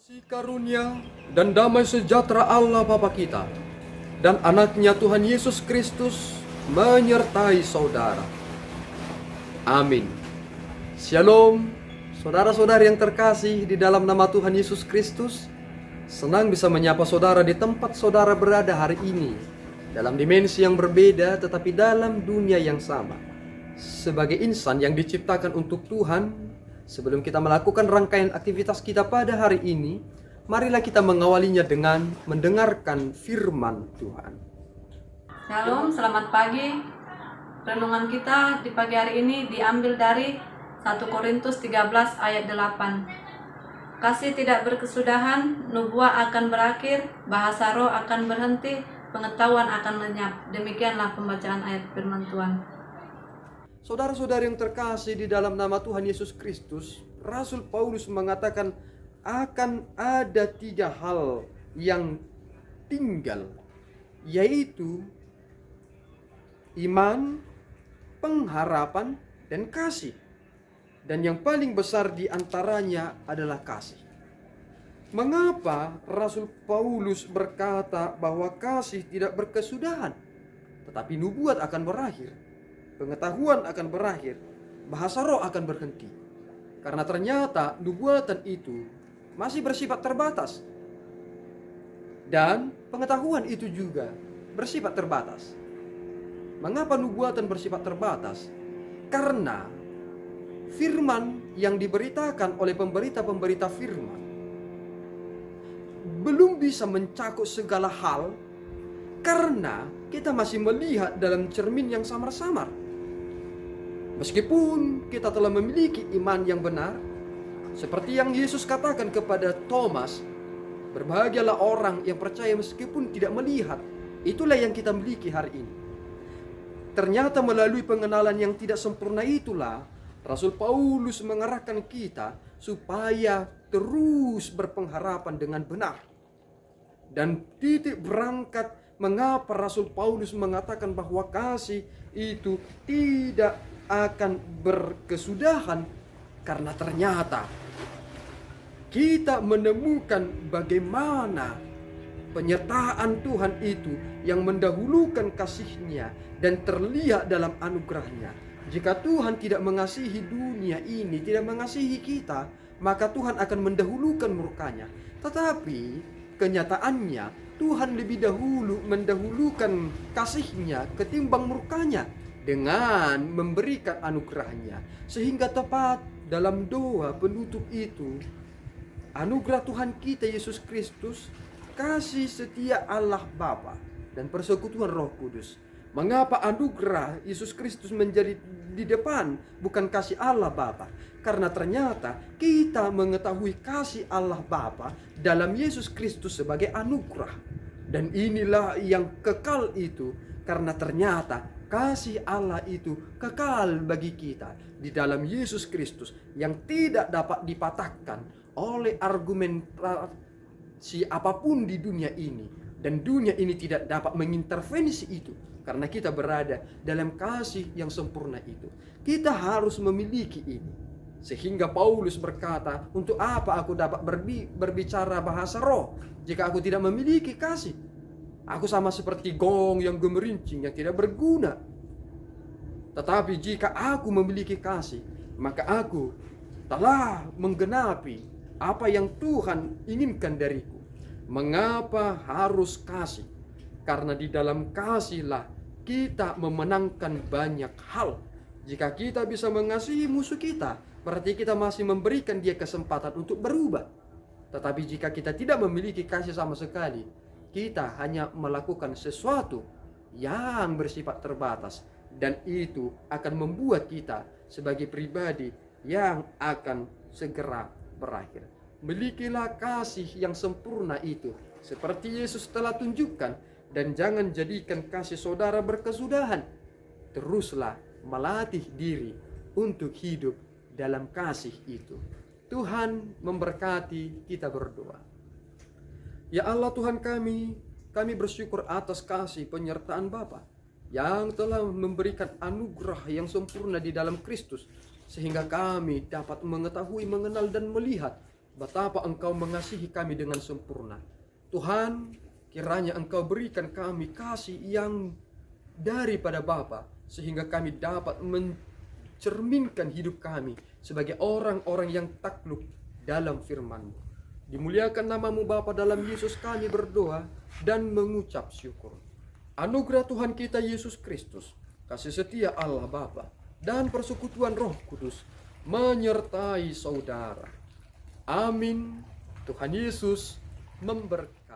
Kasih karunia dan damai sejahtera Allah Bapa kita dan anaknya Tuhan Yesus Kristus menyertai saudara. Amin. Shalom, saudara-saudari yang terkasih di dalam nama Tuhan Yesus Kristus. Senang bisa menyapa saudara di tempat saudara berada hari ini, dalam dimensi yang berbeda tetapi dalam dunia yang sama. Sebagai insan yang diciptakan untuk Tuhan, sebelum kita melakukan rangkaian aktivitas kita pada hari ini, marilah kita mengawalinya dengan mendengarkan firman Tuhan. Shalom, selamat pagi. Renungan kita di pagi hari ini diambil dari 1 Korintus 13 ayat 8. Kasih tidak berkesudahan, nubuat akan berakhir, bahasa roh akan berhenti, pengetahuan akan lenyap. Demikianlah pembacaan ayat firman Tuhan. Saudara-saudari yang terkasih di dalam nama Tuhan Yesus Kristus, Rasul Paulus mengatakan akan ada 3 hal yang tinggal, yaitu iman, pengharapan, dan kasih. Dan yang paling besar di antaranya adalah kasih. Mengapa Rasul Paulus berkata bahwa kasih tidak berkesudahan, tetapi nubuat akan berakhir? Pengetahuan akan berakhir, bahasa roh akan berhenti. Karena ternyata nubuatan itu masih bersifat terbatas. Dan pengetahuan itu juga bersifat terbatas. Mengapa nubuatan bersifat terbatas? Karena firman yang diberitakan oleh pemberita-pemberita firman belum bisa mencakup segala hal, karena kita masih melihat dalam cermin yang samar-samar. Meskipun kita telah memiliki iman yang benar, seperti yang Yesus katakan kepada Thomas, berbahagialah orang yang percaya meskipun tidak melihat. Itulah yang kita miliki hari ini. Ternyata melalui pengenalan yang tidak sempurna itulah Rasul Paulus mengarahkan kita supaya terus berpengharapan dengan benar. Dan titik berangkat mengapa Rasul Paulus mengatakan bahwa kasih itu tidak akan berkesudahan, karena ternyata kita menemukan bagaimana penyertaan Tuhan itu yang mendahulukan kasihnya dan terlihat dalam anugerahnya. Jika Tuhan tidak mengasihi dunia ini, tidak mengasihi kita, maka Tuhan akan mendahulukan murkanya. Tetapi kenyataannya Tuhan lebih dahulu mendahulukan kasihnya ketimbang murkanya dengan memberikan anugerahnya. Sehingga tepat dalam doa penutup itu, anugerah Tuhan kita Yesus Kristus, kasih setia Allah Bapa, dan persekutuan Roh Kudus. Mengapa anugerah Yesus Kristus menjadi di depan, bukan kasih Allah Bapa? Karena ternyata kita mengetahui kasih Allah Bapa dalam Yesus Kristus sebagai anugerah. Dan inilah yang kekal itu, karena ternyata kasih Allah itu kekal bagi kita di dalam Yesus Kristus yang tidak dapat dipatahkan oleh argumentasi apapun di dunia ini. Dan dunia ini tidak dapat mengintervensi itu, karena kita berada dalam kasih yang sempurna itu. Kita harus memiliki ini. Sehingga Paulus berkata, untuk apa aku dapat berbicara bahasa roh jika aku tidak memiliki kasih? Aku sama seperti gong yang gemerincing yang tidak berguna. Tetapi jika aku memiliki kasih, maka aku telah menggenapi apa yang Tuhan inginkan dariku. Mengapa harus kasih? Karena di dalam kasihlah kita memenangkan banyak hal. Jika kita bisa mengasihi musuh kita, berarti kita masih memberikan dia kesempatan untuk berubah. Tetapi jika kita tidak memiliki kasih sama sekali, kita hanya melakukan sesuatu yang bersifat terbatas. Dan itu akan membuat kita sebagai pribadi yang akan segera berakhir. Milikilah kasih yang sempurna itu, seperti Yesus telah tunjukkan. Dan jangan jadikan kasih saudara berkesudahan. Teruslah melatih diri untuk hidup dalam kasih itu. Tuhan memberkati, kita berdoa. Ya Allah Tuhan kami bersyukur atas kasih penyertaan Bapa yang telah memberikan anugerah yang sempurna di dalam Kristus, sehingga kami dapat mengetahui, mengenal, dan melihat betapa Engkau mengasihi kami dengan sempurna. Tuhan, kiranya Engkau berikan kami kasih yang daripada Bapa, sehingga kami dapat mencerminkan hidup kami sebagai orang-orang yang takluk dalam firman-Mu. Dimuliakan nama-Mu Bapa, dalam Yesus kami berdoa dan mengucap syukur. Anugerah Tuhan kita Yesus Kristus, kasih setia Allah Bapa, dan persekutuan Roh Kudus menyertai saudara. Amin. Tuhan Yesus memberkati.